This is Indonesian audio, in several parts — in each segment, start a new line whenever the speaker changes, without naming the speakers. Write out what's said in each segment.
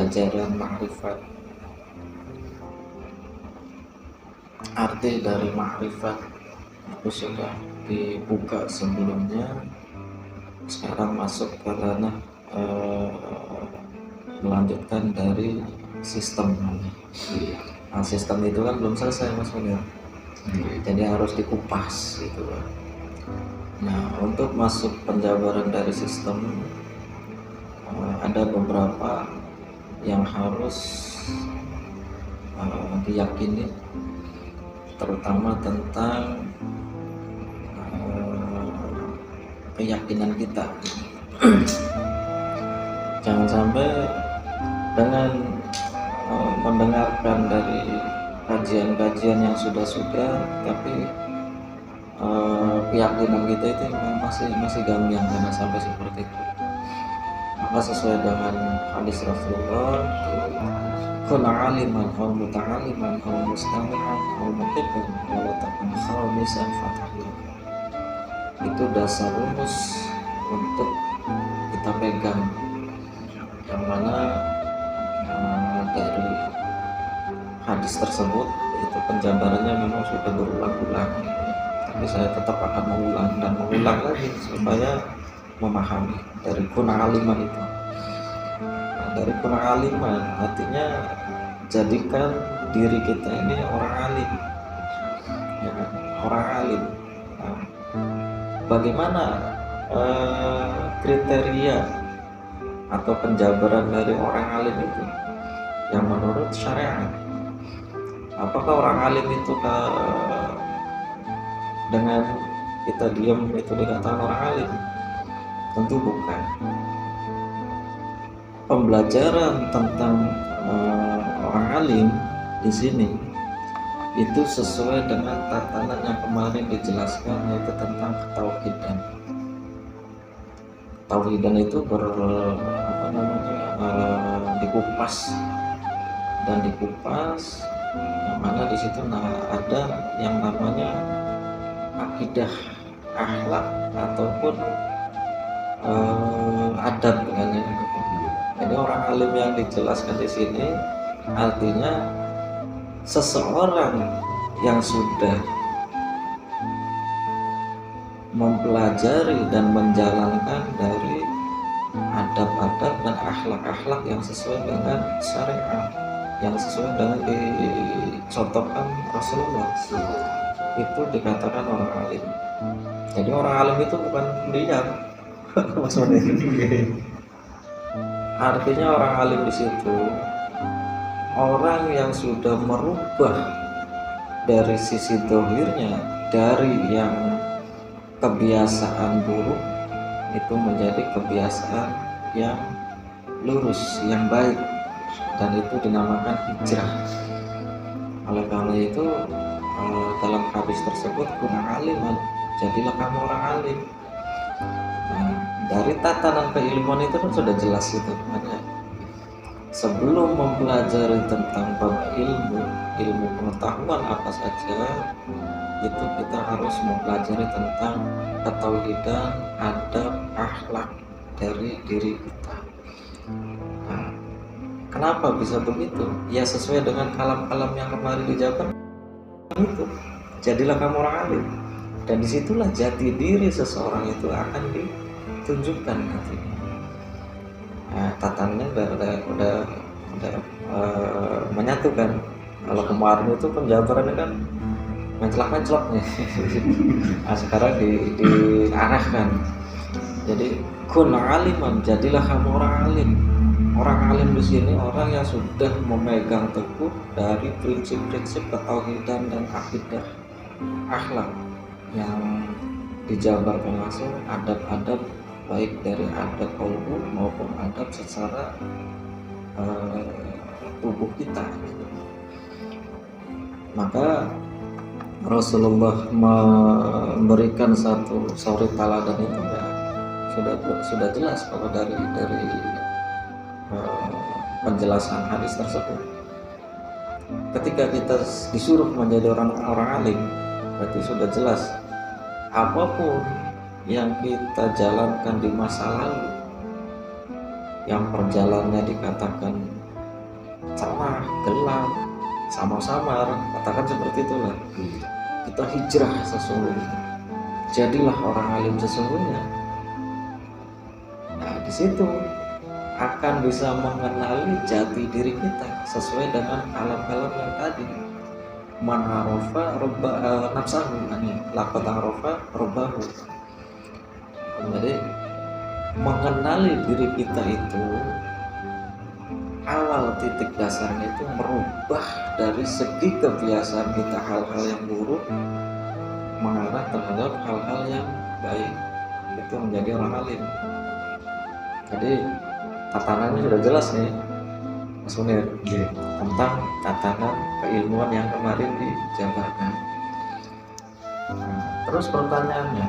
ajaran ma'rifat. Arti dari ma'rifat itu sudah dibuka sebelumnya, sekarang masuk ke ranah melanjutkan dari sistem. Nah, sistem itu kan belum selesai Mas Munir, jadi harus dikupas gitu. Nah, untuk masuk penjabaran dari sistem ada beberapa yang harus diyakini, terutama tentang keyakinan kita. Jangan sampai dengan mendengarkan dari kajian-kajian yang sudah tapi keyakinan kita itu masih gambiang, jangan sampai seperti itu. Maka sesuai dengan hadis Rasulullah, kun aliman aw muta'aliman aw mustami'an aw muhibban wa la takun khamisan fatahil. Itu dasar rumus untuk kita pegang, yang mana dari hadis tersebut itu penjabarannya memang sudah berulang-ulang, tapi saya tetap akan mengulang lagi supaya memahami dari kun aliman itu. Dari kun aliman artinya jadikan diri kita ini orang alim, ya, orang alim. Nah, bagaimana kriteria atau penjabaran dari orang alim itu yang menurut syariat? Apakah orang alim itu dengan kita diam itu dikatakan orang alim? Tentu bukan. Pembelajaran tentang orang alim di sini itu sesuai dengan tatanan yang kemarin dijelaskan, yaitu tentang ketauhidan. Tauhidan itu dikupas, yang mana di situ ada yang namanya akidah, akhlak ataupun adab kan ya. Jadi orang alim yang dijelaskan di sini artinya seseorang yang sudah mempelajari dan menjalankan dari adab-adab dan akhlak-akhlak yang sesuai dengan syariat, yang sesuai dengan dicontohkan Rasulullah, itu dikatakan orang alim. Jadi orang alim itu bukan diam, maksudnya. Artinya orang alim di situ orang yang sudah merubah dari sisi dohirnya, dari yang kebiasaan buruk itu menjadi kebiasaan yang lurus, yang baik, dan itu dinamakan hijrah. Oleh karena itu dalam hadis tersebut kun aliman, jadilah kamu orang alim. Nah, dari tatanan keilmuan itu kan sudah jelas itu. Sebelum mempelajari tentang bab ilmu pengetahuan apa saja, itu kita harus mempelajari tentang ketauhidan, adab, akhlak dari diri kita. Nah, kenapa bisa begitu? Ya sesuai dengan kalam-kalam yang kemarin dijabarkan itu. Jadilah kamu orang alim. Dan disitulah jati diri seseorang itu akan ditunjukkan nanti. Nah, tatannya udah menyatukan. Kalau kemarin itu penjabarannya kan mencelak nih. Nah, sekarang diarahkan. Jadi kun aliman, jadilah kamu orang alim. Orang alim di sini orang yang sudah memegang teguh dari prinsip-prinsip ketauhidan dan akidah, akhlak yang dijabarkan langsung, adab-adab baik dari adab qalbu maupun adab secara tubuh kita. Maka Rasulullah memberikan satu suri teladan itu ya sudah jelas kalau dari penjelasan hadis tersebut. Ketika kita disuruh menjadi orang alim, berarti sudah jelas apapun yang kita jalankan di masa lalu, yang perjalanannya dikatakan cerah, gelap, samar-samar, katakan seperti itulah. Kita hijrah sesungguhnya, jadilah orang alim sesungguhnya. Nah, di situ akan bisa mengenali jati diri kita sesuai dengan alam-alam yang tadi. Man arofa nafsahu, laqad arofa robbahu. Jadi mengenali diri kita itu awal titik dasarnya itu merubah dari segi kebiasaan kita hal-hal yang buruk mengarah terhadap hal-hal yang baik, itu menjadi orang alim. Jadi tatanannya sudah jelas nih Mas Munir, tentang tatanan keilmuan yang kemarin dijabarkan. Nah, terus pertanyaannya,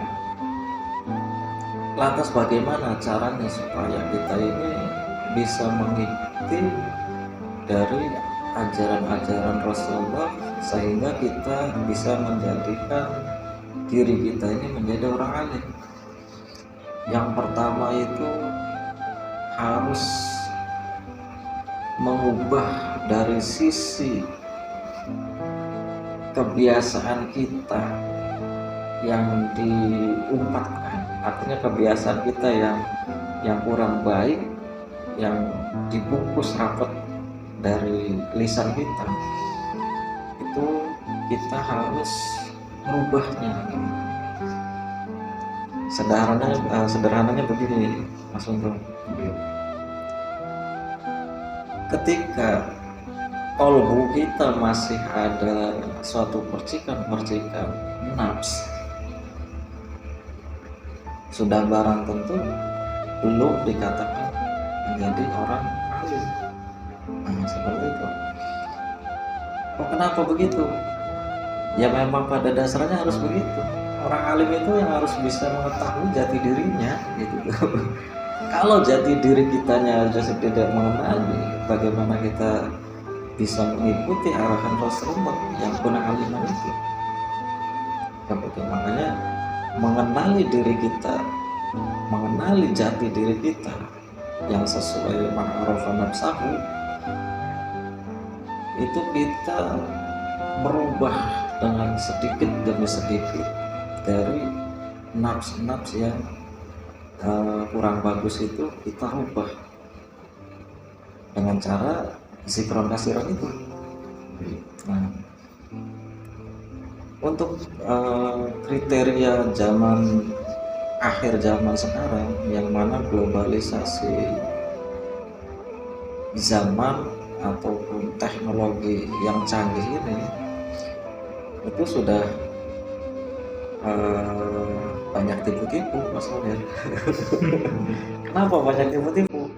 lantas bagaimana caranya supaya kita ini bisa mengikuti dari ajaran-ajaran Rasulullah sehingga kita bisa menjadikan diri kita ini menjadi orang alim? Yang pertama itu harus mengubah dari sisi kebiasaan kita yang diumpatkan, artinya kebiasaan kita yang kurang baik, yang dibungkus rapat dari lisan kita, itu kita harus merubahnya. Sederhananya begini Mas Untung, ketika kolbu kita masih ada suatu percikan-percikan nafs, sudah barang tentu belum dikatakan menjadi orang alim. Nah, seperti itu. Kenapa begitu? Ya memang pada dasarnya harus begitu. Orang alim itu yang harus bisa mengetahui jati dirinya, gitu. Kalau jati diri kitanya aja tidak mengenali, bagaimana kita bisa mengikuti arahan Rasulullah yang penuh aliman itu? Makanya mengenali diri kita, mengenali jati diri kita yang sesuai ma'arofa nafsahu, itu kita merubah dengan sedikit demi sedikit dari nafs-nafs yang kurang bagus itu, kita rubah dengan cara zikron kasiran itu. Nah, untuk kriteria zaman akhir zaman sekarang, yang mana globalisasi zaman ataupun teknologi yang canggih ini, itu sudah banyak tipu-tipu Mas Munir. Kenapa banyak tipu-tipu?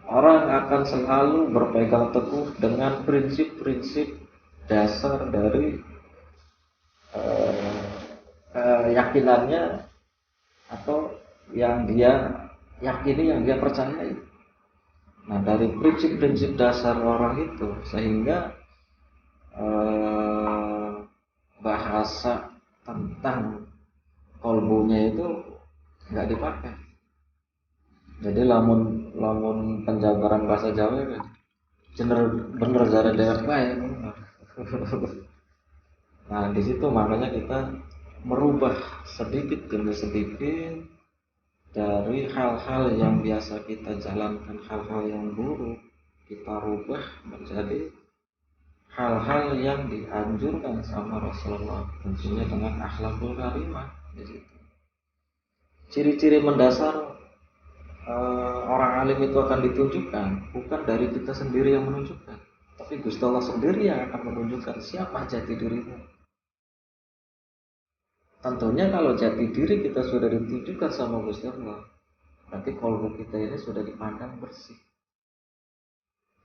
Orang akan selalu berpegang teguh dengan prinsip-prinsip dasar dari keyakinannya atau yang dia yakini, yang dia percayai. Nah, dari prinsip-prinsip dasar orang itu sehingga bahasa tentang kolbunya itu nggak dipakai. Jadi lamun penjabaran bahasa Jawa kan bener cara dewek bae. Nah, di situ makanya kita merubah sedikit demi sedikit dari hal-hal yang biasa kita jalankan, hal-hal yang buruk, kita rubah menjadi hal-hal yang dianjurkan sama Rasulullah, tentunya dengan akhlakul karimah. Ciri-ciri mendasar orang alim itu akan ditunjukkan bukan dari kita sendiri yang menunjukkan, tapi Gusti Allah sendiri yang akan menunjukkan siapa jati dirinya. Tentunya kalau jati diri kita sudah ditunjukkan sama Gusti Allah, berarti kolbu kita ini sudah dipandang bersih,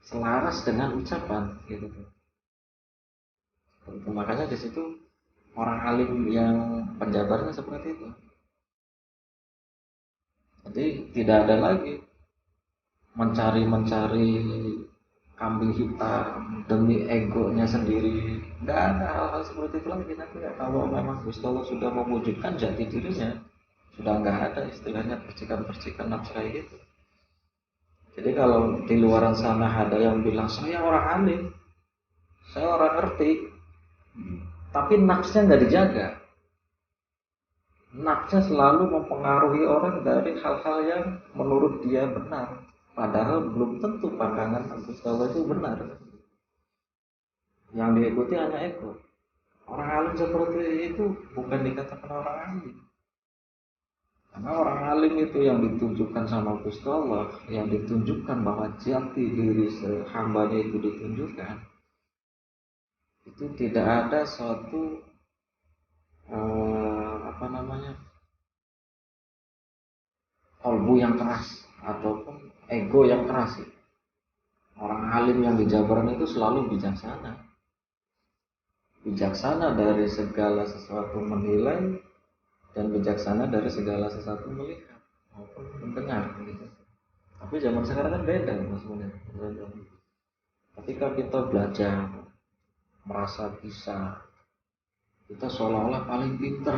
selaras dengan ucapan, gitu. Makanya di situ orang alim yang penjabarnya seperti itu. Jadi tidak ada lagi mencari kambing hitam demi egonya sendiri. Tidak ada hal-hal seperti itu lagi nanti. Kalau memang Gusti Allah sudah mewujudkan jati dirinya, sudah nggak ada istilahnya percikan-percikan nafsu kayak gitu. Jadi kalau di luaran sana ada yang bilang saya orang alim, saya orang ngerti, tapi nafsnya nggak dijaga. Nafsnya selalu mempengaruhi orang dari hal-hal yang menurut dia benar, padahal belum tentu pandangan Agus Tawa itu benar. Yang diikuti hanya ego. Orang alim seperti itu bukan dikatakan orang alim. Karena orang alim itu yang ditunjukkan sama Gusti Allah, yang ditunjukkan bahwa jati diri hambanya itu ditunjukkan, itu tidak ada suatu kolbu yang keras ataupun ego yang keras. Orang alim yang dijabaran itu selalu bijaksana dari segala sesuatu menilai dan bijaksana dari segala sesuatu melihat maupun mendengar gitu. Tapi zaman sekarang kan beda Mas Munir. Ketika kita belajar merasa bisa, kita seolah-olah paling pinter,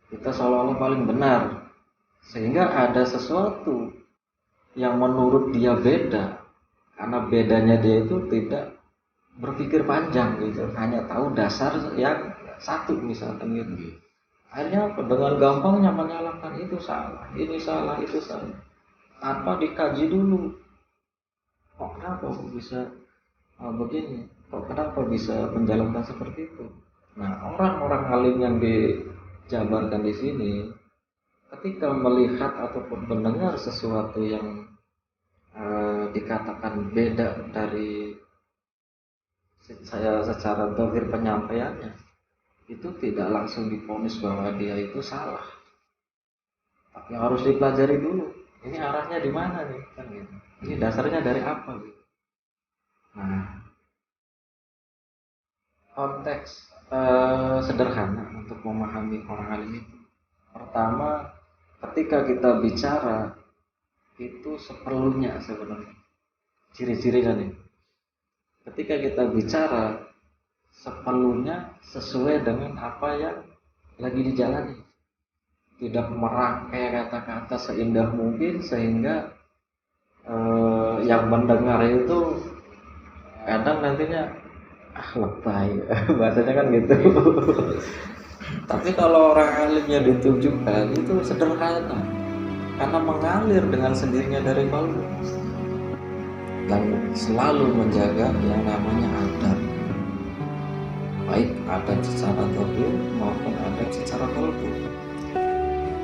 kita seolah-olah paling benar, sehingga ada sesuatu yang menurut dia beda, karena bedanya dia itu tidak berpikir panjang gitu, hanya tahu dasar yang satu misalkan gitu. Akhirnya apa? Dengan gampangnya menyalahkan itu salah, ini salah, itu salah, tanpa dikaji dulu. Kok kenapa bisa begini? Kok kenapa bisa menjalankan seperti itu? Nah, orang-orang alim yang dijabarkan di sini, ketika melihat ataupun mendengar sesuatu yang dikatakan beda dari saya secara zahir penyampaiannya, itu tidak langsung divonis bahwa dia itu salah, tapi harus dipelajari dulu. Ini arahnya di mana nih, kan gitu. Ini dasarnya dari apa gitu. Nah, konteks sederhana untuk memahami orang alim itu, pertama, ketika kita bicara itu seperlunya sebenarnya ciri-cirinya nih. Ketika kita bicara seperlunya sesuai dengan apa yang lagi dijalani, tidak merangkai kata-kata seindah mungkin sehingga yang mendengar itu kadang nantinya lebay bahasanya kan gitu. Tapi kalau orang alimnya ditunjukkan itu sederhana, karena mengalir dengan sendirinya dari kalbu dan selalu menjaga yang namanya adab, baik adab secara zahir maupun adab secara kalbu.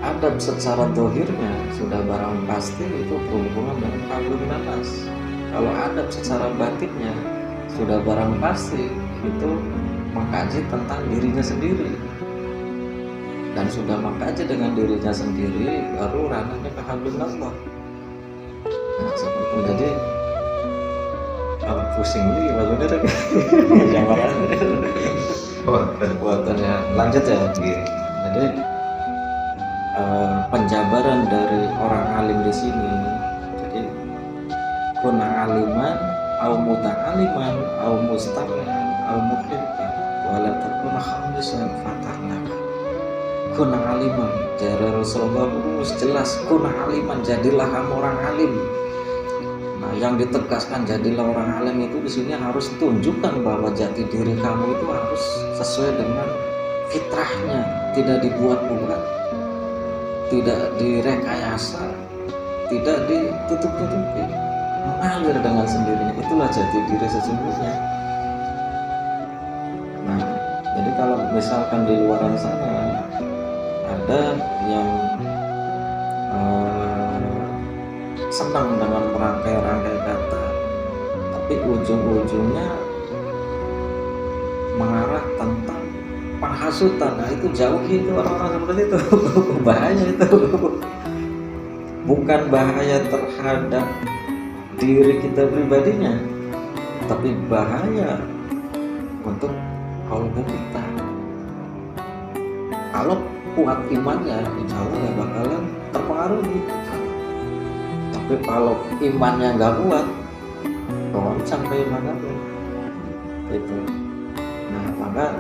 Adab secara zahirnya sudah barang pasti itu berhubungan dengan kalbu nanas. Kalau adab secara batinnya sudah barang pasti itu mengkaji tentang dirinya sendiri, dan sudah mengkaji dengan dirinya sendiri baru ranahnya ke hablullah. Nah, seperti itu. Jadi kalau pusing nih maksudnya jangan buatannya lanjut ya. Jadi penjabaran dari orang alim di sini, jadi kuna aliman au muta'aliman au mustami'an au muhibban wala takuna khamisan fatarnaka. Kuna aliman, dari Rasulullah jelas kuna aliman, jadilah kamu orang alim. Nah, yang ditegaskan jadilah orang alim itu di sini harus tunjukkan bahwa jati diri kamu itu harus sesuai dengan fitrahnya, tidak dibuat-buat, tidak direkayasa, tidak ditutup-tutupi, mengalir dengan sendirinya. Itulah jati diri sesungguhnya. Nah, jadi kalau misalkan di luar sana ada yang senang dengan merangkai-rangkai kata, tapi ujung-ujungnya mengarah tentang penghasutan. Nah, itu jauhi itu orang-orang seperti itu. Bahaya itu. Bukan bahaya terhadap diri kita pribadinya, tapi bahaya untuk kalbu kita. Kalau kuat imannya, insya Allah ya bakalan terpengaruhi. Tapi kalau imannya nggak kuat, kok sampai mana tuh? Itu. Nah, maka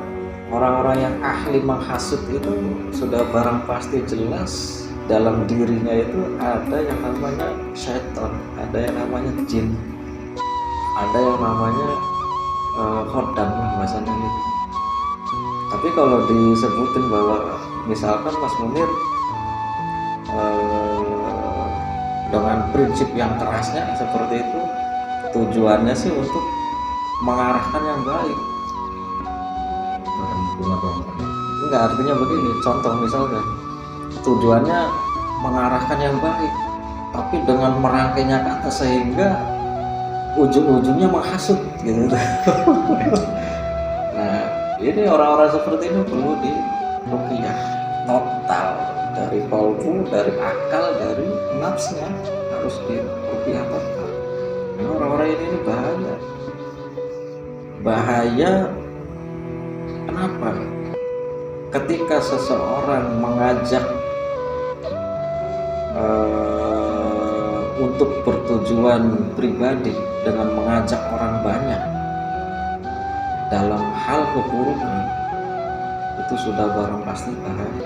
orang-orang yang ahli menghasut itu sudah barang pasti jelas dalam dirinya itu ada yang namanya syaitan, ada yang namanya jin, ada yang namanya khodam bahasanya gitu. Tapi kalau disebutin bahwa misalkan Mas Munir dengan prinsip yang kerasnya seperti itu, tujuannya sih untuk mengarahkan yang baik. Enggak, artinya begini, contoh misalkan tujuannya mengarahkan yang baik, tapi dengan merangkainya kata sehingga ujung-ujungnya menghasut gitu. Nah, ini orang-orang seperti ini perlu di ruqyah total, dari kolbu, dari akal, dari nafsnya harus di ruqyah total. Nah, orang-orang ini bahaya. Kenapa? Ketika seseorang mengajak untuk bertujuan pribadi dengan mengajak orang banyak dalam hal keburukan, itu sudah barang pasti bahaya.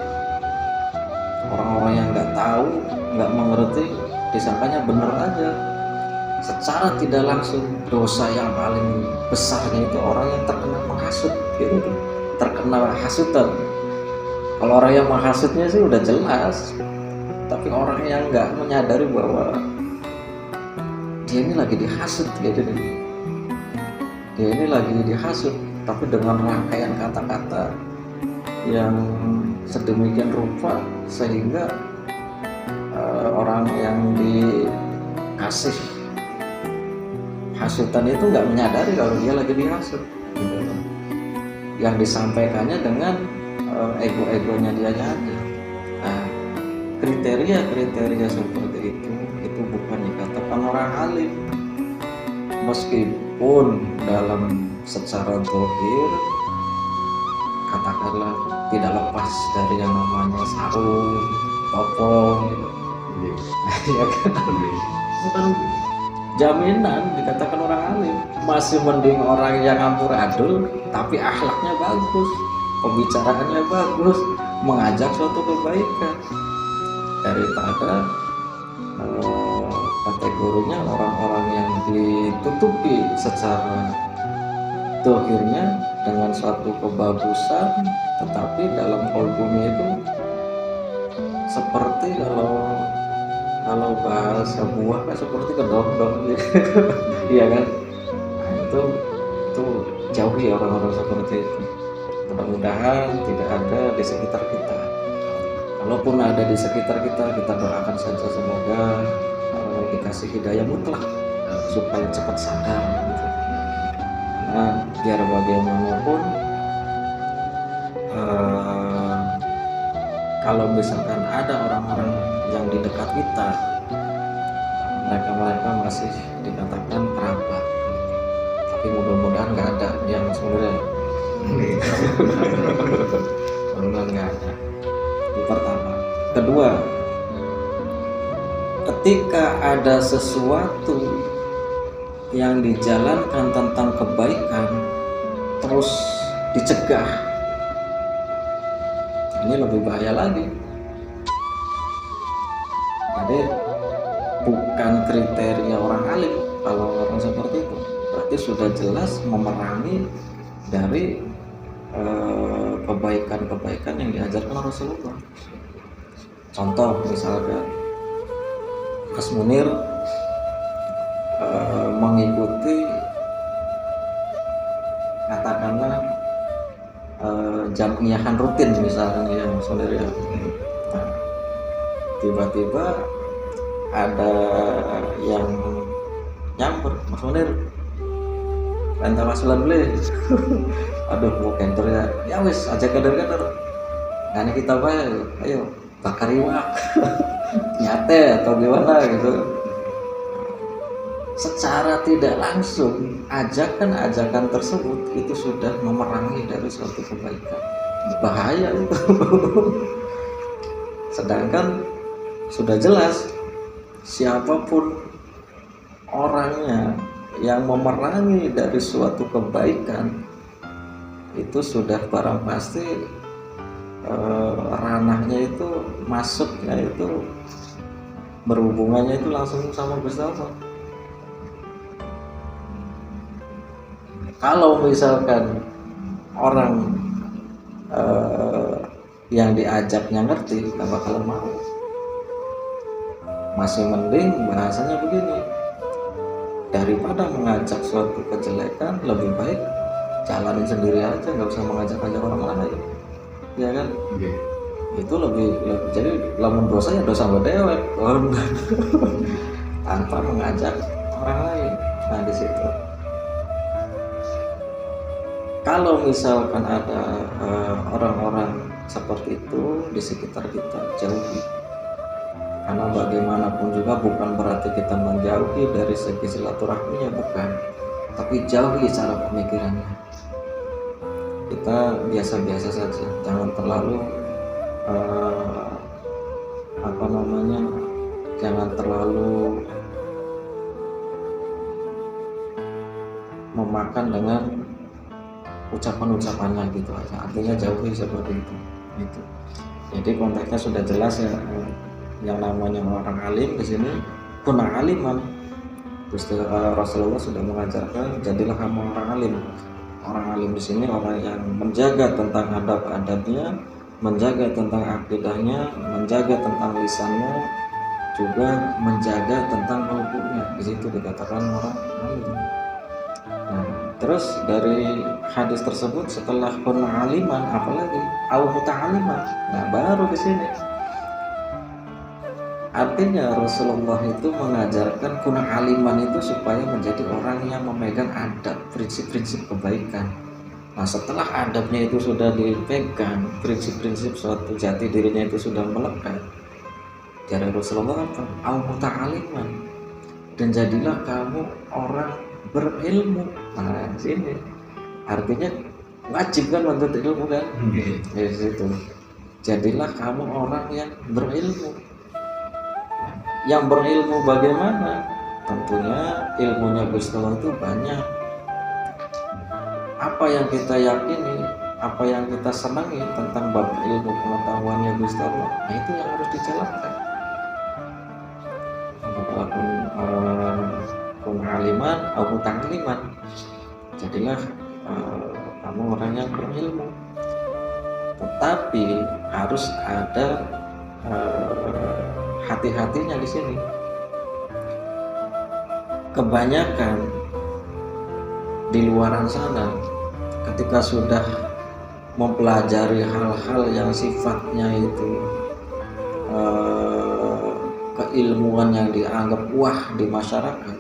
Orang-orang yang nggak tahu, nggak mengerti, disangkanya benar aja. Secara tidak langsung dosa yang paling besarnya itu orang yang terkena menghasut gitu, terkena hasutan. Kalau orang yang menghasutnya sih udah jelas, tapi orang yang nggak menyadari bahwa dia ini lagi dihasut gitu nih, dia ini lagi dihasut, tapi dengan rangkaian kata-kata yang sedemikian rupa sehingga orang yang dikasih hasutan itu nggak menyadari kalau dia lagi dihasut gitu. Yang disampaikannya dengan ego-egonya dia aja. Nah, kriteria seperti itu bukan dikatakan orang alim, meskipun dalam secara zahir katakanlah tidak lepas dari yang namanya sarung, topong gitu. Ya kan? Bukan jaminan dikatakan orang alim. Masih mending orang yang ngampur adul tapi akhlaknya bagus, pembicaraannya bagus, mengajak suatu kebaikan, daripada kategorinya orang-orang yang ditutupi secara dohirnya dengan suatu kebagusan, tetapi dalam kolbunya itu seperti kalau bahasa buah kan seperti kedong-dong gitu. Iya kan? Nah, itu jauhi orang-orang seperti itu. Mudah-mudahan tidak ada di sekitar kita. Kalaupun ada di sekitar kita, kita doakan saja semoga dikasih hidayah mutlak supaya cepat sadar gitu. Karena biar bagaimanapun kalau misalkan ada orang-orang yang di dekat kita, mereka masih dikatakan kerabat, tapi mudah-mudahan nggak ada yang sebenarnya. Mudah-mudahan nggak ada. Itu pertama. Kedua, ketika ada sesuatu yang dijalankan tentang kebaikan terus dicegah, ini lebih bahaya lagi. Jadi bukan kriteria orang alim kalau orang seperti itu, berarti sudah jelas memerangi dari kebaikan-kebaikan yang diajarkan Rasulullah. Contoh misalkan Mas Munir mengikuti katakanlah jamiahan rutin misalnya ya Mas Munir ya. Nah, tiba-tiba ada yang nyamper, Mas Munir renta masulan beli. Aduh mau kenter ya wis aja kader-kader. Nah kita ayo bakar iwak nyate atau gimana gitu. Secara tidak langsung ajakan tersebut itu sudah memerangi dari suatu kebaikan. Bahaya itu. Sedangkan sudah jelas siapapun orangnya yang memerangi dari suatu kebaikan itu sudah barang pasti ranahnya itu masuknya itu berhubungannya itu langsung sama Gusti Allah. Kalau misalkan orang yang diajaknya ngerti, gak bakalan mau. Masih mending bahasanya begini, daripada mengajak suatu kejelekan, lebih baik jalanin sendiri aja, nggak usah mengajak-ajak orang lain, ya kan? Itu lebih jadi lamun dosa ya dosa berdewek tanpa mengajak orang lain. Nah di situ kalau misalkan ada orang-orang seperti itu di sekitar kita, jauhi. Karena bagaimanapun juga bukan berarti kita menjauhi dari segi silaturahminya, bukan, tapi jauhi cara pemikirannya. Kita biasa-biasa saja, jangan terlalu jangan terlalu memakan dengan ucapan-ucapannya gitu aja. Artinya jauhi seperti itu. Gitu. Jadi konteksnya sudah jelas ya. Yang namanya orang alim di sini kuna aliman. Gusti Rasulullah sudah mengajarkan jadilah kamu orang alim. Orang alim di sini orang yang menjaga tentang adab-adabnya, menjaga tentang akidahnya, menjaga tentang lisannya, juga menjaga tentang qalbunya. Di situ dikatakan orang alim. Nah, terus dari hadis tersebut setelah kun aliman apalagi au muta'aliman. Nah, baru di sini. Artinya Rasulullah itu mengajarkan kun aliman itu supaya menjadi orang yang memegang adab, prinsip-prinsip kebaikan. Nah, setelah adabnya itu sudah dipegang, prinsip-prinsip suatu jati dirinya itu sudah melekat. Jadi Rasulullah apa? Au muta'aliman. Dan jadilah kamu orang berilmu. Nah, sini artinya wajib kan menuntut ilmu kan? Di situ. Jadilah kamu orang yang berilmu. Yang berilmu bagaimana? Tentunya ilmunya Gusti Allah itu banyak. Apa yang kita yakini, apa yang kita senangi tentang bab ilmu pengetahuannya Gusti Allah, nah itu yang harus dijalankan. Walaupun aliman atau ta'liman, jadilah kamu orang yang berilmu. Tetapi harus ada hati-hatinya di sini. Kebanyakan di luaran sana ketika sudah mempelajari hal-hal yang sifatnya itu keilmuan yang dianggap wah di masyarakat,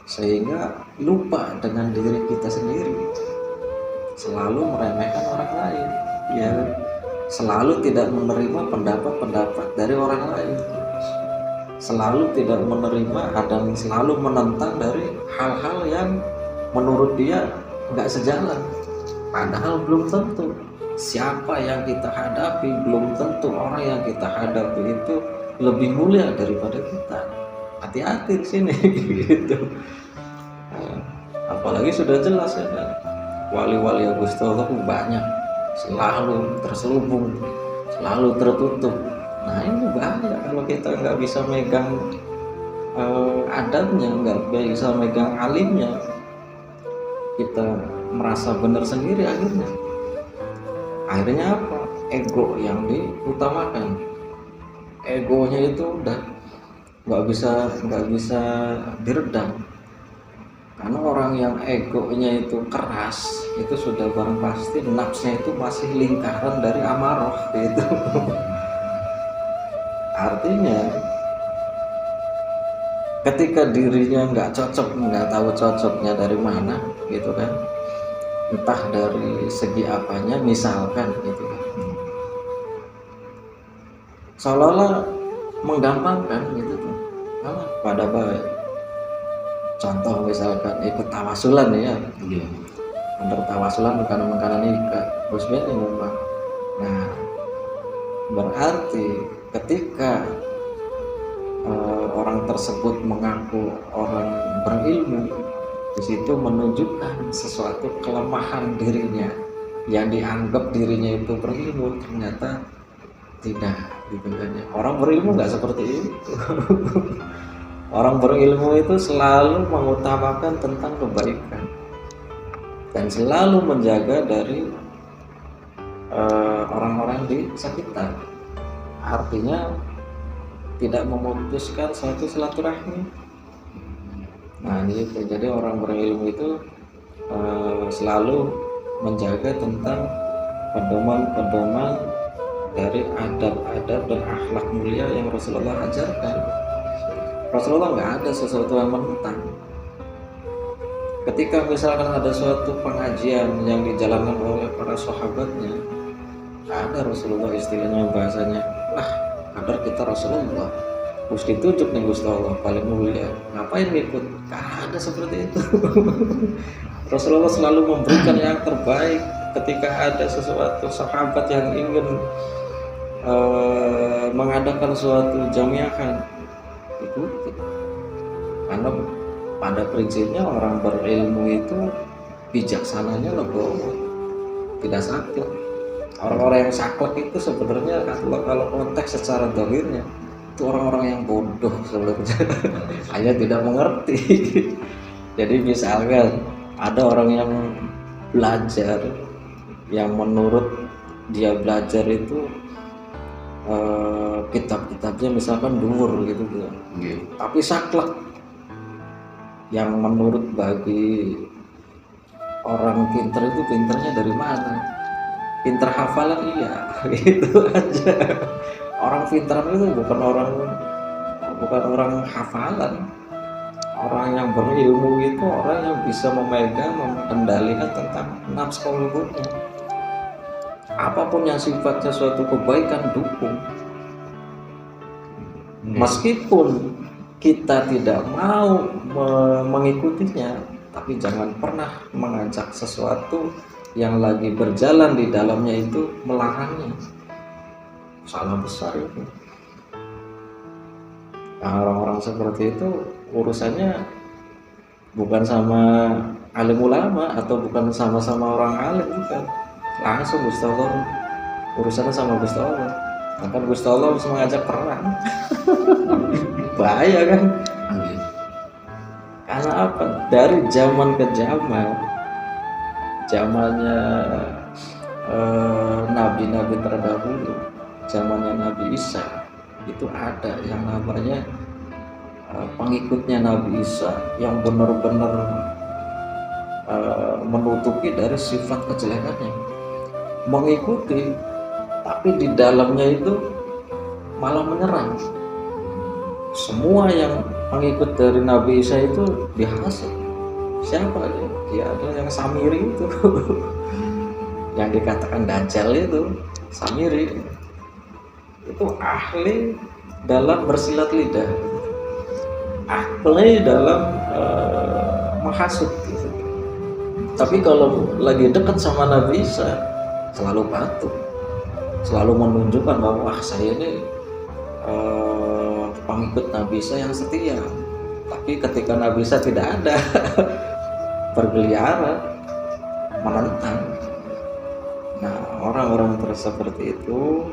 sehingga lupa dengan diri kita sendiri, selalu meremehkan orang lain, ya, selalu tidak menerima pendapat-pendapat dari orang lain, selalu tidak menerima dan selalu menentang dari hal-hal yang menurut dia nggak sejalan. Padahal belum tentu siapa yang kita hadapi, belum tentu orang yang kita hadapi itu lebih mulia daripada kita. Hati-hati di sini gitu. Nah, apalagi sudah jelas ya kan, wali-wali Gusti Allah banyak, selalu terselubung, selalu tertutup. Nah ini bahaya kalau kita nggak bisa megang adabnya, nggak bisa megang alimnya, kita merasa benar sendiri, akhirnya apa? Ego yang diutamakan. Egonya itu udah nggak bisa diredam. Karena orang yang egonya itu keras, itu sudah barang pasti nafsnya itu masih lingkaran dari amarah gitu. Artinya ketika dirinya nggak cocok, nggak tahu cocoknya dari mana gitu kan, entah dari segi apanya, misalkan gitu kan, seolah-olah menggampangkan gitu kan, malah pada baik. Contoh misalkan ikut tawasulan ya, under tawasulan bukan makanan nikah, bos ini memang. Nah berarti ketika orang tersebut mengaku orang berilmu, di situ menunjukkan sesuatu kelemahan dirinya. yang dianggap dirinya itu berilmu ternyata tidak gitu kan ya. Orang berilmu nggak seperti itu. Orang berilmu itu selalu mengutamakan tentang kebaikan dan selalu menjaga dari orang-orang di sekitar. Artinya tidak memutuskan suatu silaturahmi. Nah gitu. Jadi orang berilmu itu selalu menjaga tentang pedoman-pedoman dari adab-adab dan akhlak mulia yang Rasulullah ajarkan. Rasulullah nggak ada sesuatu yang mentah. Ketika misalkan ada suatu pengajian yang dijalankan oleh para sahabatnya, ada Rasulullah istilahnya bahasanya, lah kadar kita Rasulullah, Gusti tujuh nih Gusti Allah paling mulia, ngapain ngikut? Gak ada seperti itu. Rasulullah selalu memberikan yang terbaik. Ketika ada sesuatu sahabat yang ingin mengadakan suatu jamiahan, ikuti. Karena pada prinsipnya orang berilmu itu bijaksananya legowo, tidak saklek. Orang-orang yang saklek itu sebenarnya kalau konteks secara dohirnya itu orang-orang yang bodoh sebenarnya. Hanya tidak mengerti. Jadi misalkan ada orang yang belajar yang menurut dia belajar itu kitab-kitabnya misalkan dhuwur gitu tapi saklek, yang menurut bagi orang pinter itu pinternya dari mana? Pinter hafalan iya, gitu aja. Orang pinter itu bukan orang hafalan. Orang yang berilmu itu orang yang bisa memegang, mengendalikan tentang nafsu qalbunya. Apapun yang sifatnya suatu kebaikan dukung. Meskipun kita tidak mau mengikutinya, tapi jangan pernah mengajak sesuatu yang lagi berjalan di dalamnya itu melarangnya. Salah besar itu. Nah, orang-orang seperti itu urusannya bukan sama alim ulama atau bukan sama-sama orang alim, bukan. Langsung Gusti Allah, urusannya sama Gusti Allah. Bahkan Gusti Allah harus mengajak perang. Bahaya kan? Karena apa? Dari zaman ke zaman, zamannya nabi-nabi terdahulu, zamannya Nabi Isa, itu ada yang namanya pengikutnya Nabi Isa yang benar-benar menutupi dari sifat kejelekannya, mengikuti, tapi di dalamnya itu malah menyerang. Semua yang pengikut dari Nabi Isa itu dihasut. Siapa dia? Dia adalah yang Samiri itu. Yang dikatakan Dajjal itu Samiri. Itu ahli dalam bersilat lidah, ahli dalam menghasut gitu. Tapi kalau lagi dekat sama Nabi Isa selalu patuh, selalu menunjukkan bahwa saya ini pengikut Nabi Isa yang setia. Tapi ketika Nabi Isa tidak ada, berkeliaran menentang. Nah, orang-orang seperti itu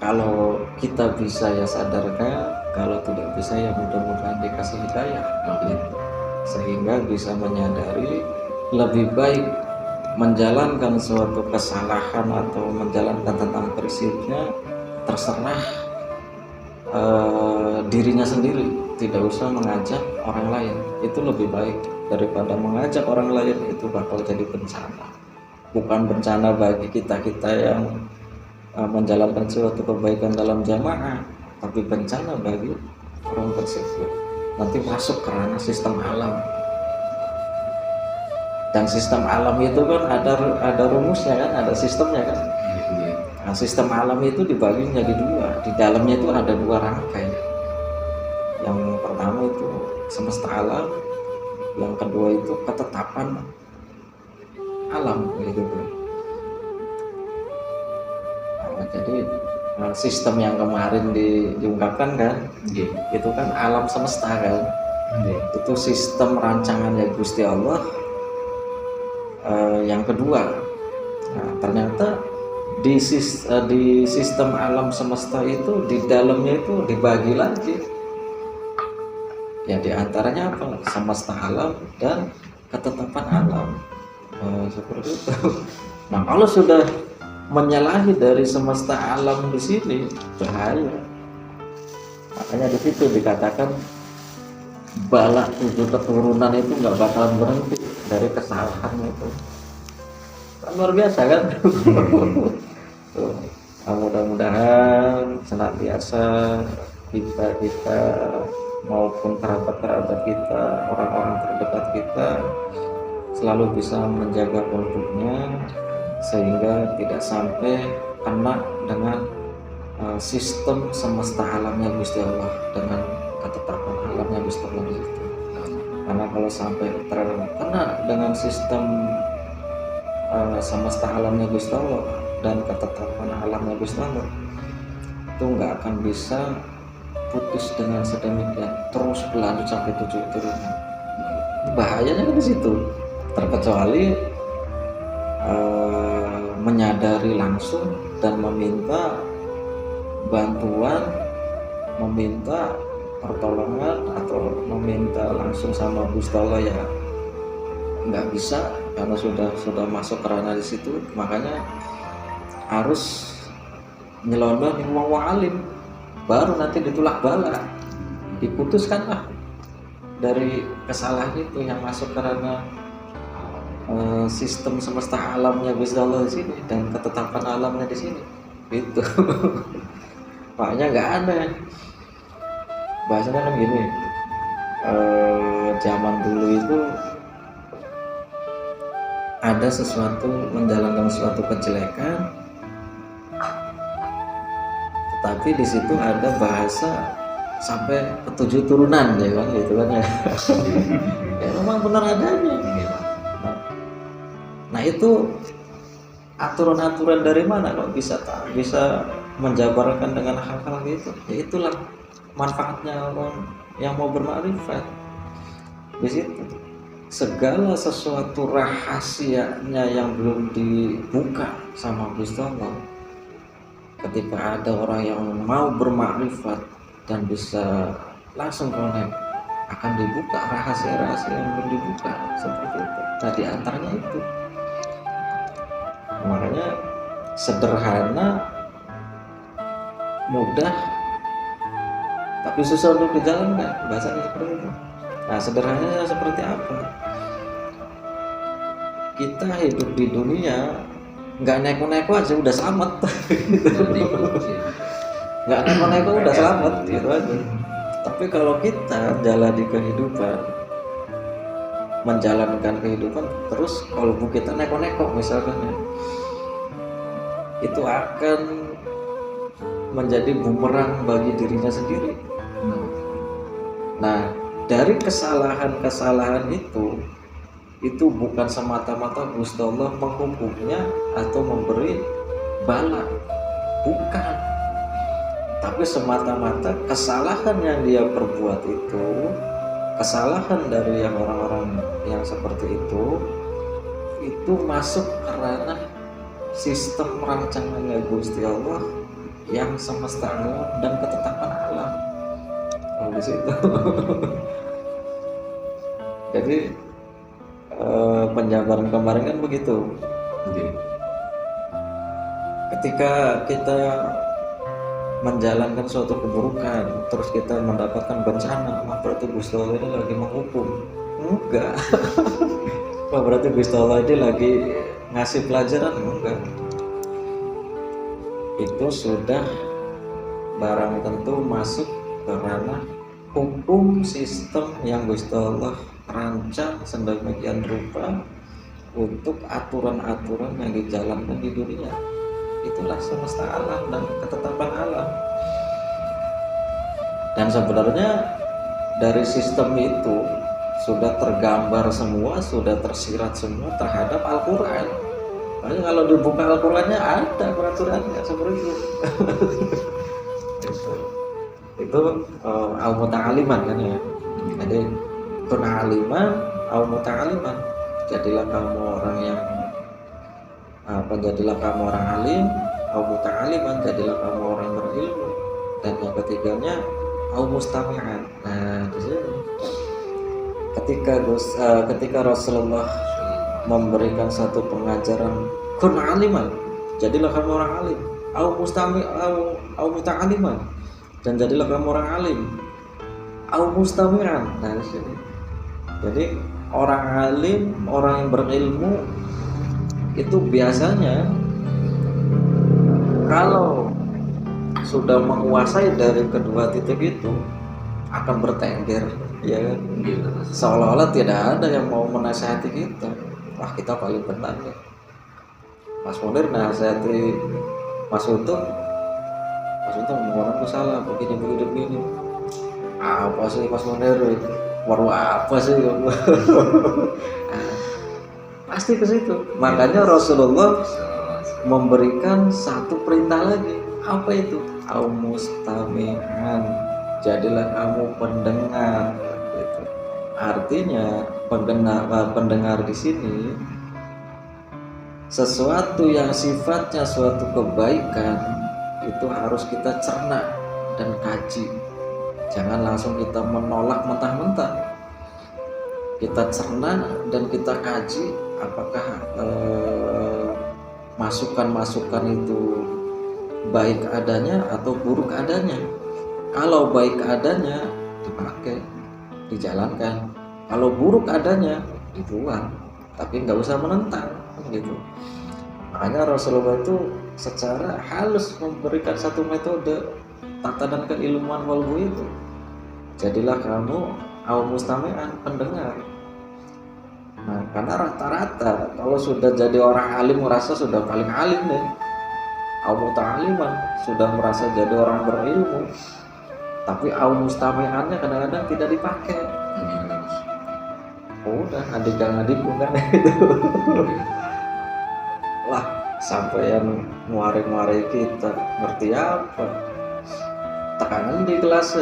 kalau kita bisa ya sadarkan, kalau tidak bisa ya mudah-mudahan dikasih hidayah gitu. Sehingga bisa menyadari lebih baik menjalankan suatu kesalahan atau menjalankan tentang prinsipnya terserah dirinya sendiri, tidak usah mengajak orang lain. Itu lebih baik daripada mengajak orang lain, itu bakal jadi bencana. Bukan bencana bagi kita-kita yang menjalankan suatu kebaikan dalam jamaah, tapi bencana bagi orang tersebut. Nanti masuk ke ranah sistem alam. Dan sistem alam itu kan ada rumusnya kan, ada sistemnya kan. Nah, sistem alam itu dibagi menjadi dua. Di dalamnya itu ada dua rangkai. Yang pertama itu semesta alam, yang kedua itu ketetapan alam gitu. Nah, jadi sistem yang kemarin diungkapkan kan, itu kan alam semesta kan. Itu sistem rancangannya Gusti Allah. Yang kedua Nah, ternyata di sistem alam semesta itu di dalamnya itu dibagi lagi. Ya diantaranya apa? Semesta alam dan ketetapan alam. Seperti itu. Nah kalau sudah menyalahi dari semesta alam di sini bahaya. Makanya di situ dikatakan bala 7 keturunan itu nggak bakalan berhenti dari kesalahan itu. Kan luar biasa kan? Nah, mudah-mudahan senantiasa kita maupun kerabat-kerabat kita, orang-orang terdekat kita selalu bisa menjaga produknya sehingga tidak sampai kena dengan sistem semesta alamnya Gusti Allah, dengan ketetapan alamnya Gusti Allah di situ. Karena kalau sampai terkena dengan sistem semesta alamnya Gusti Allah dan ketetapan alamnya Gusti Allah, itu nggak akan bisa putus dengan sedemikian, terus berlanjut sampai 7 turunan. Bahayanya kan di situ. Terkecuali menyadari langsung dan meminta bantuan, meminta pertolongan atau meminta langsung sama Gusti Allah, ya nggak bisa karena sudah masuk ke ranah di situ. Makanya harus nyelonong di wong alim, baru nanti ditulak bala, diputuskanlah dari kesalahan itu yang masuk ke ranah sistem semesta alamnya Gusti Allah di sini dan ketetapan alamnya di sini. Itu makanya nggak aneh. Bahasanya kan gini, zaman dulu itu ada sesuatu menjalankan suatu kejelekan, tetapi di situ ada bahasa sampai ke 7 turunan, ya kan, gitu kan ya. Ya memang benar adanya. Nah itu aturan-aturan dari mana kok bisa menjabarkan dengan hal-hal gitu? Ya itulah manfaatnya orang yang mau bermakrifat. Di situ segala sesuatu rahasianya yang belum dibuka sama Gusti Allah, ketika ada orang yang mau bermakrifat dan bisa langsung connect, akan dibuka rahasia-rahasia yang belum dibuka seperti itu. Nah di antaranya itu. Makanya sederhana, mudah, tapi susah untuk dijalankan, bahasanya seperti itu. Nah sederhananya seperti apa? Kita hidup di dunia nggak neko-neko aja udah selamat. Nggak neko-neko udah selamat gitu aja. Tapi kalau kita jalani kehidupan, menjalankan kehidupan terus, kalau kita neko-neko misalkan ya, itu akan menjadi bumerang bagi dirinya sendiri. Nah dari kesalahan-kesalahan itu bukan semata-mata Gusti Allah menghukumnya atau memberi bala, bukan, tapi semata-mata kesalahan yang dia perbuat itu, kesalahan dari yang orang-orang yang seperti itu masuk ke ranah sistem rancangannya Gusti Allah yang semesta alam dan ketetapan alam. Di situ. Jadi penjabaran kemarin kan begitu. Ketika kita menjalankan suatu keburukan, terus kita mendapatkan bencana, berarti Gusti Allah ini lagi menghukum? Enggak. Berarti Gusti Allah ini lagi ngasih pelajaran? Enggak. Itu sudah barang tentu masuk ke ranah hukum sistem yang Gusti Allah rancang sedemikian rupa untuk aturan-aturan yang dijalankan di dunia. Itulah semesta alam dan ketetapan alam. Dan sebenarnya dari sistem itu sudah tergambar semua, sudah tersirat semua terhadap Al-Quran. Makanya kalau dibuka Al-Qurannya ada peraturannya seperti itu. Itu al-muta'aliman kan ya. Jadi kuna'aliman al-muta'aliman, jadilah kamu orang yang Maka jadilah kamu orang alim, au muta'aliman, jadilah kamu orang berilmu. Dan yang ketiganya au mustami'an. Nah, di sini ketika Rasulullah memberikan satu pengajaran kun aliman, jadilah kamu orang alim, au muta'aliman, dan jadilah kamu orang alim, au mustami'an. Nah, di sini jadi orang alim, orang yang berilmu itu biasanya kalau sudah menguasai dari kedua titik itu akan bertengger, ya kan? Seolah-olah tidak ada yang mau menasihati kita. Wah, kita paling benar ya. Mas Munir nasihati Mas Untung orang salah begini. Apa sih Mas Munir? Baru apa sih? Pasti ke situ. Makanya Rasulullah memberikan satu perintah lagi. Apa itu? Au mustami'an, jadilah kamu pendengar. Gitu. Artinya pendengar di sini sesuatu yang sifatnya suatu kebaikan itu harus kita cerna dan kaji. Jangan langsung kita menolak mentah-mentah. Kita cerna dan kita kaji apakah masukan-masukan itu baik adanya atau buruk adanya. Kalau baik adanya dipakai, dijalankan. Kalau buruk adanya dibuang, tapi nggak usah menentang gitu. Makanya Rasulullah itu secara halus memberikan satu metode tatanan keilmuan walhu itu. Jadilah kamu au mustami'an, pendengar. Nah, karena rata-rata kalau sudah jadi orang alim merasa sudah paling alim nih, au muta'aliman, sudah merasa jadi orang berilmu, tapi au mustami'annya kadang-kadang tidak dipakai. Udah adik-adik bukan itu. Lah, sampai yang muari-muari kita ngerti apa? Tekanan di kelas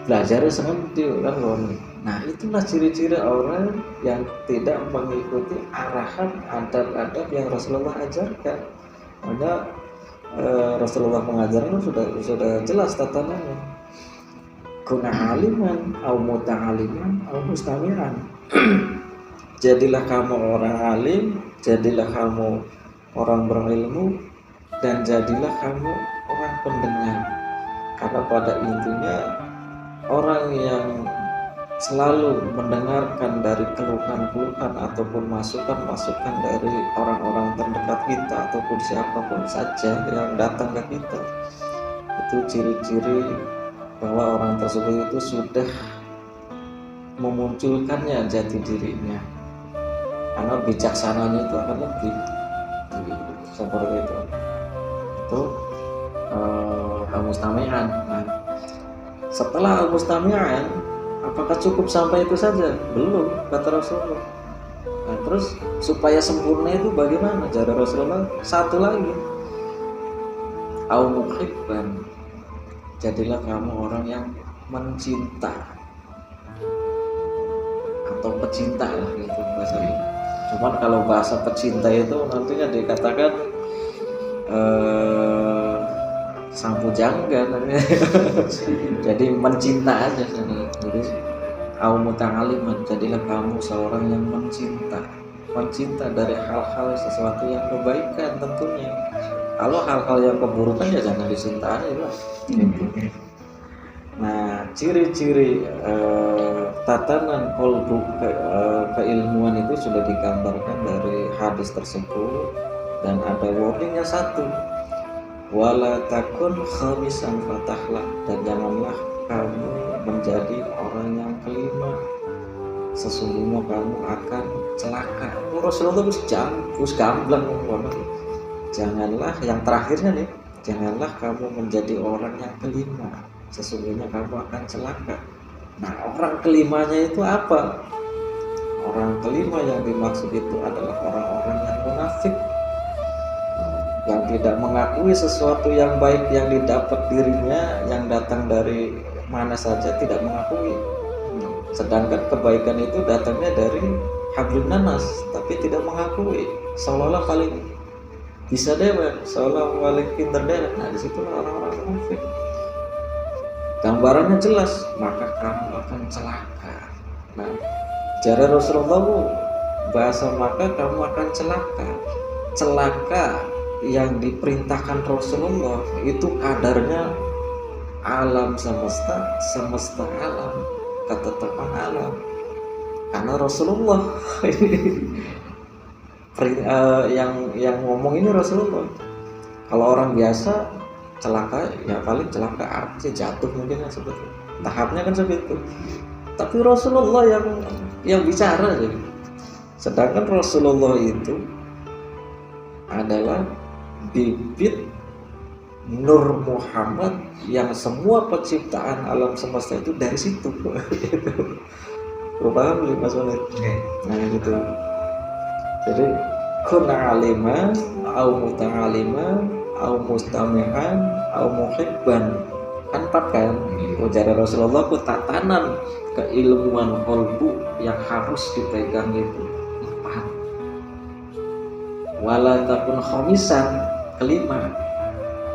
belajar seperti kan loh. Nah, itulah ciri-ciri orang yang tidak mengikuti arahan adab-adab yang Rasulullah ajarkan. Makanya Rasulullah mengajarkan sudah jelas tatanannya. Kuna aliman, au muta'aliman, au mustami'an. Jadilah kamu orang alim, jadilah kamu orang berilmu, dan jadilah kamu orang pendengar. Karena pada intinya orang yang selalu mendengarkan dari keluhan-keluhan ataupun masukan-masukan dari orang-orang terdekat kita ataupun siapapun saja yang datang ke kita, itu ciri-ciri bahwa orang tersebut itu sudah memunculkannya jati dirinya, karena bijaksananya itu akan lebih seperti itu. Itu al-mustami'an. Nah, setelah al-mustami'an, apakah cukup sampai itu saja? Belum, kata Rasulullah. Nah, terus supaya sempurna itu bagaimana? Cara Rasulullah satu lagi, au muhibban, jadilah kamu orang yang mencinta atau pecinta lah gitu bahasanya. Cuman kalau bahasa pecinta itu nantinya dikatakan sampu jangga. Jadi mencinta aja. Jadi au muta'aliman, jadilah kamu seorang yang mencinta dari hal-hal sesuatu yang kebaikan tentunya. Kalau hal-hal yang keburukan ya jangan dicintai lah. Nah, ciri-ciri tatanan kolbu keilmuan itu sudah digambarkan dari hadis tersebut, dan ada warningnya satu, wala takun khamisan fatahlah, dan janganlah kamu menjadi orang yang kelima, sesungguhnya kamu akan celaka. Rasulullah harus gamblang banget. Janganlah, yang terakhirnya nih, janganlah kamu menjadi orang yang kelima, sesungguhnya kamu akan celaka. Nah, orang kelimanya itu apa? Orang kelima yang dimaksud itu adalah orang-orang yang munafik, yang tidak mengakui sesuatu yang baik yang didapat dirinya, yang datang dari mana saja tidak mengakui. Sedangkan kebaikan itu datangnya dari hablun nanas, tapi tidak mengakui, seolah-olah paling bisa dewek seolah paling pinter dewek. Nah disitulah orang-orang munafik. Gambarannya jelas, maka kamu akan celaka. Nah cara Rasulullah bahasa maka kamu akan celaka. Celaka yang diperintahkan Rasulullah itu kadarnya alam semesta alam, ketetapan alam. Karena Rasulullah yang ngomong ini Rasulullah. Kalau orang biasa celaka ya paling celaka aja, jatuh mungkin kan seperti itu. Tahapnya kan seperti itu. Tapi Rasulullah yang bicara jadi. Sedangkan Rasulullah itu adalah bibit Nur Muhammad yang semua penciptaan alam semesta itu dari situ. Paham belum Mas Walid? Nah gitu. Jadi kuna aliman au muta'aliman au mustamihan au muhibban, kan 4 kan. Ujar Rasulullah ku tatanan keilmuan qalbu yang harus dipegang itu 4. Wala takun khamisan, kelima,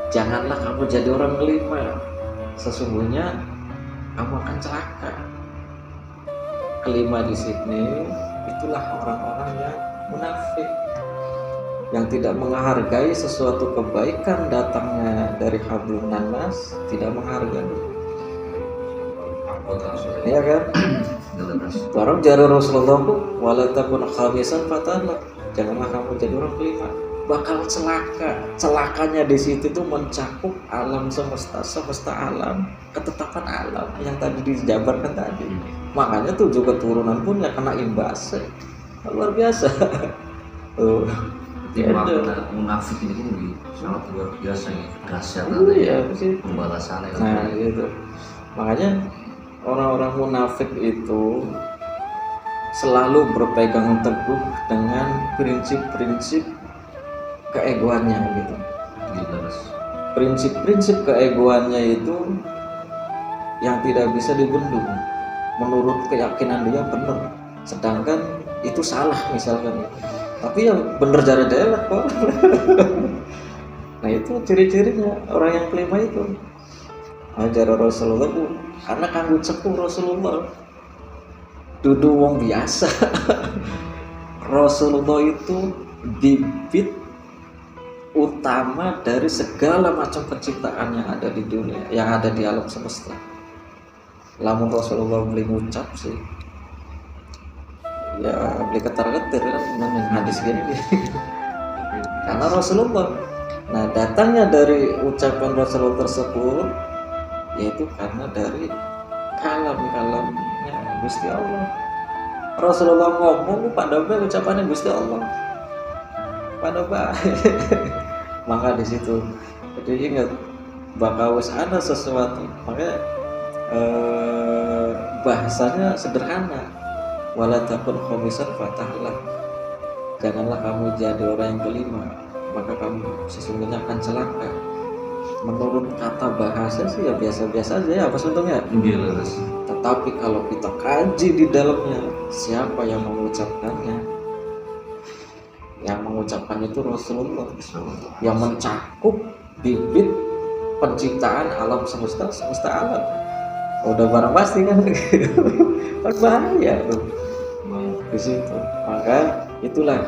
janganlah kamu jadi orang kelima, sesungguhnya kamu akan celaka. Kelima di sini itulah orang-orang yang munafik, yang tidak menghargai sesuatu kebaikan datangnya dari hablum nanas, tidak menghargai. Iya kan? Barang jari Rasulullah ku wala takun khamisan fatana, janganlah kamu jadi orang kelima, bakal celaka. Celakanya di situ tuh mencakup alam semesta alam, ketetapan alam yang tadi dijabarkan tadi. Makanya 7 keturunan pun ya kena imbasnya luar biasa.
Makna munafik ini sangat luar biasa ya, dahsyat pembalasannya.
Nah gitu. Makanya orang-orang munafik itu selalu berpegang teguh dengan prinsip-prinsip keegoannya gitu. Prinsip-prinsip keegoannya itu yang tidak bisa dibendung menurut keyakinan dia benar, sedangkan itu salah misalkan. Tapi yang bener cara dewek kok. Nah itu ciri-cirinya orang yang kelima itu. Ajar Rasulullah karena kanggo cepu Rasulullah dudu wong biasa. Rasulullah itu bibit utama dari segala macam penciptaan yang ada di dunia, yang ada di alam semesta. Lamun Rasulullah beli ngucap sih ya beli ketar-ketir kan dengan hadis gini. Karena Rasulullah, nah datangnya dari ucapan Rasulullah tersebut yaitu karena dari kalam-kalamnya Gusti Allah. Rasulullah ngomong pada baik ucapannya Gusti Allah pada baik. Maka di situ jadi ingat bakal ada sesuatu, makanya bahasanya sederhana. Wala takun khamisan fatahlah, janganlah kamu jadi orang yang kelima, maka kamu sesungguhnya akan celaka. Menurut kata bahasa sih ya biasa-biasa aja ya, apa untungnya? Tetapi kalau kita kaji di dalamnya, siapa yang mengucapkannya? Yang mengucapkan itu Rasulullah, yang mencakup bibit penciptaan alam semesta alam. Udah barang pasti kan. Berbahaya tuh di situ. Maka itulah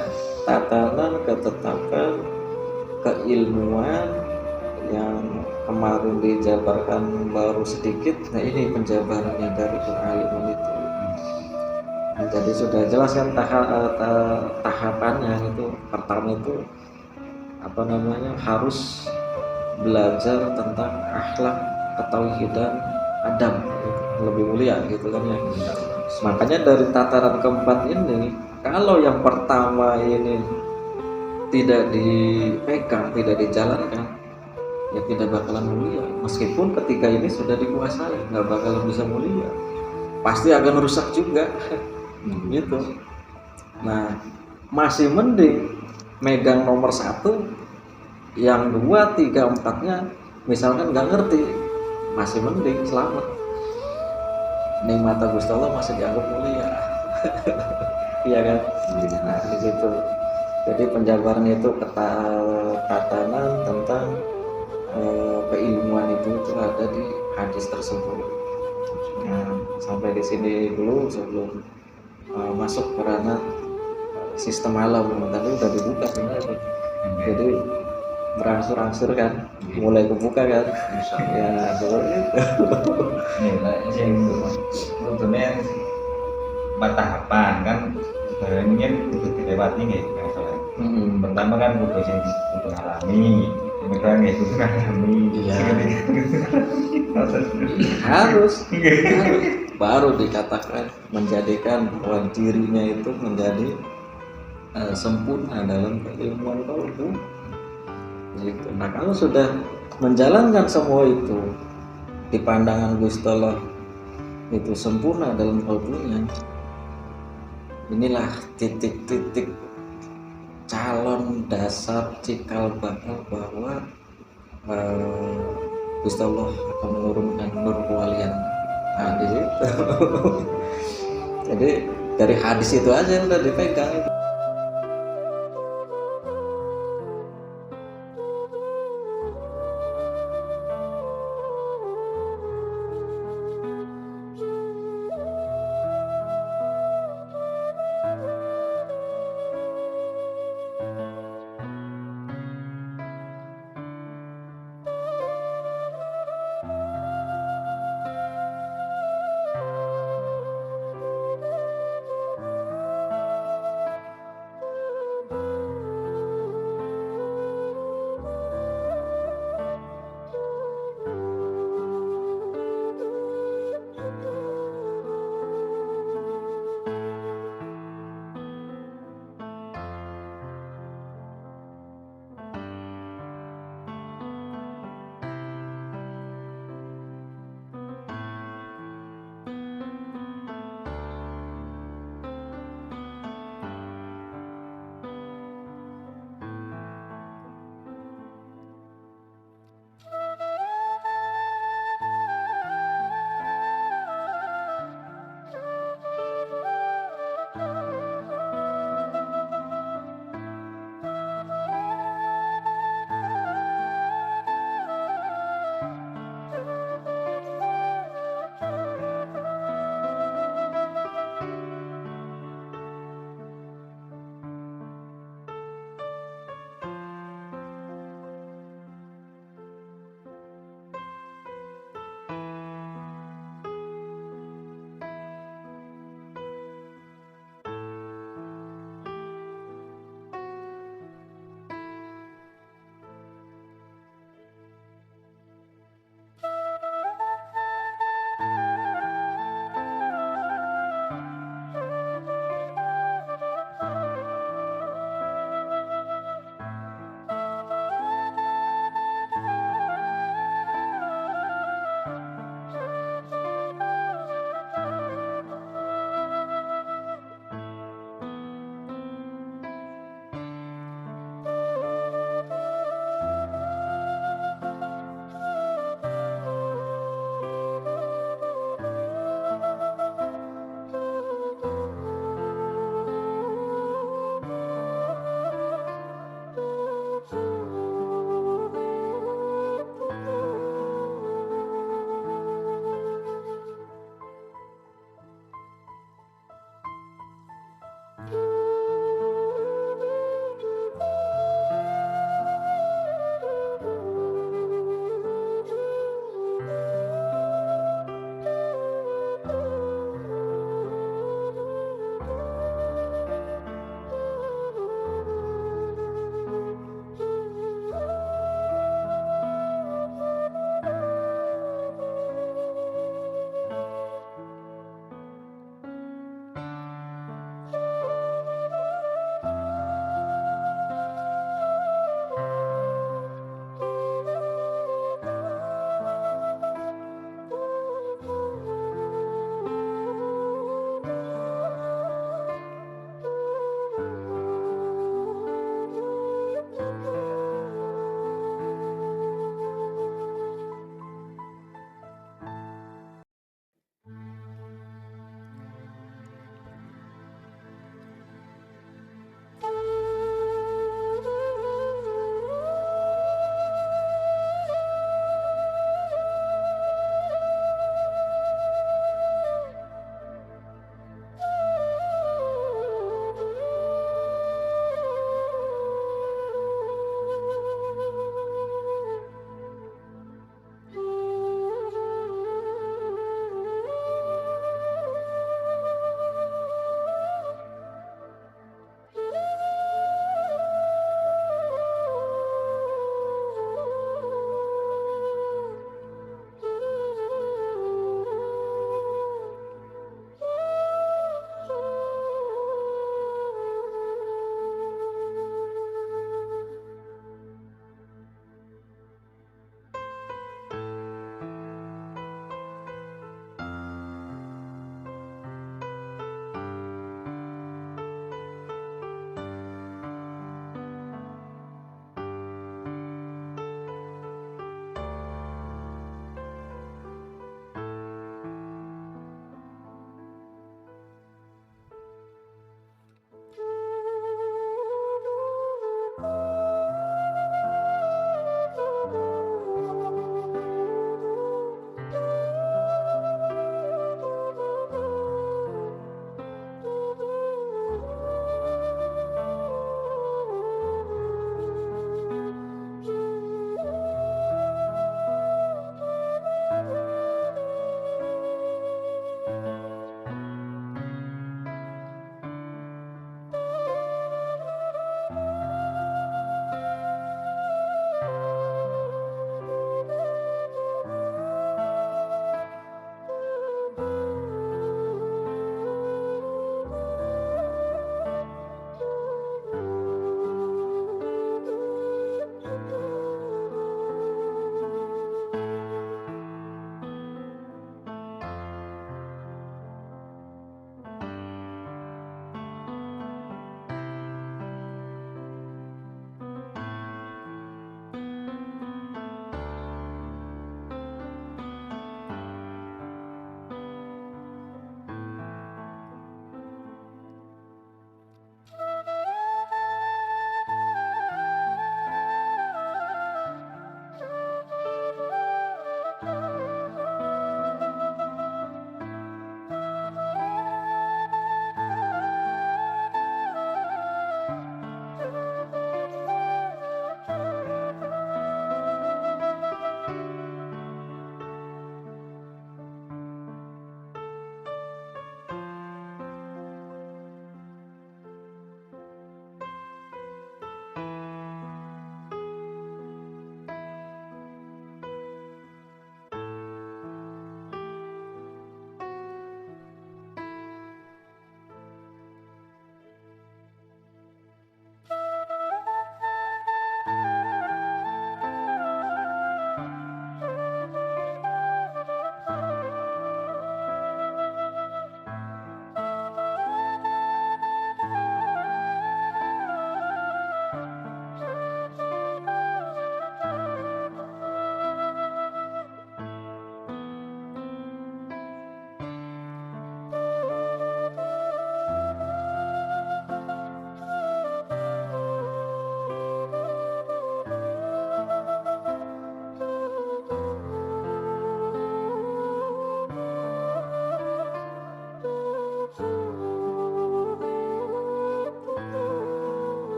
tatanan ketetapan keilmuan yang kemarin dijabarkan baru sedikit. Nah ini penjabarannya dari pengaliman itu. Nah, jadi sudah jelas kan tahapannya itu. Pertama itu apa namanya, harus belajar tentang akhlak, ketauhidan, adab lebih mulia gitu kan ya. Makanya dari tataran keempat ini, kalau yang pertama ini tidak dipegang, tidak dijalankan, ya tidak bakalan mulia. Meskipun ketika ini sudah dikuasai, nggak bakalan bisa mulia, pasti akan rusak juga. Gitu. Nah masih mending megang nomor 1, yang 2, 3, 4-nya misalkan nggak ngerti, masih mending selamat. Nikmat Gusti Allah masih dianggap mulia. Iya kan? Nah di situ. Jadi penjabaran itu tatanan tentang keilmuan itu ada di hadis tersebut. Nah, sampai di sini dulu sebelum masuk ke ranah sistem alam. Tadi udah dibuka sebenarnya. Jadi berangsur-angsur kan, mulai kebuka kan. Ya, pokoknya
Ini sebetulnya tahapan kan sebenarnya kudu dilewati nggih masalah. Pertama kan kudu sing kudu ngalami, yang kedua nggih kudu ngalami.
Iya. harus baru dikatakan menjadikan bahwa dirinya itu menjadi sempurna dalam keilmuan kalbu. Gitu. Nah, kalau sudah menjalankan semua itu di pandangan Gusti Allah itu sempurna dalam kalbunya, inilah titik-titik calon dasar cikal bakal bahwa Gusti Allah akan menurunkan nur kewalian. Nah, di situ. Jadi dari hadis itu aja udah dipegang itu.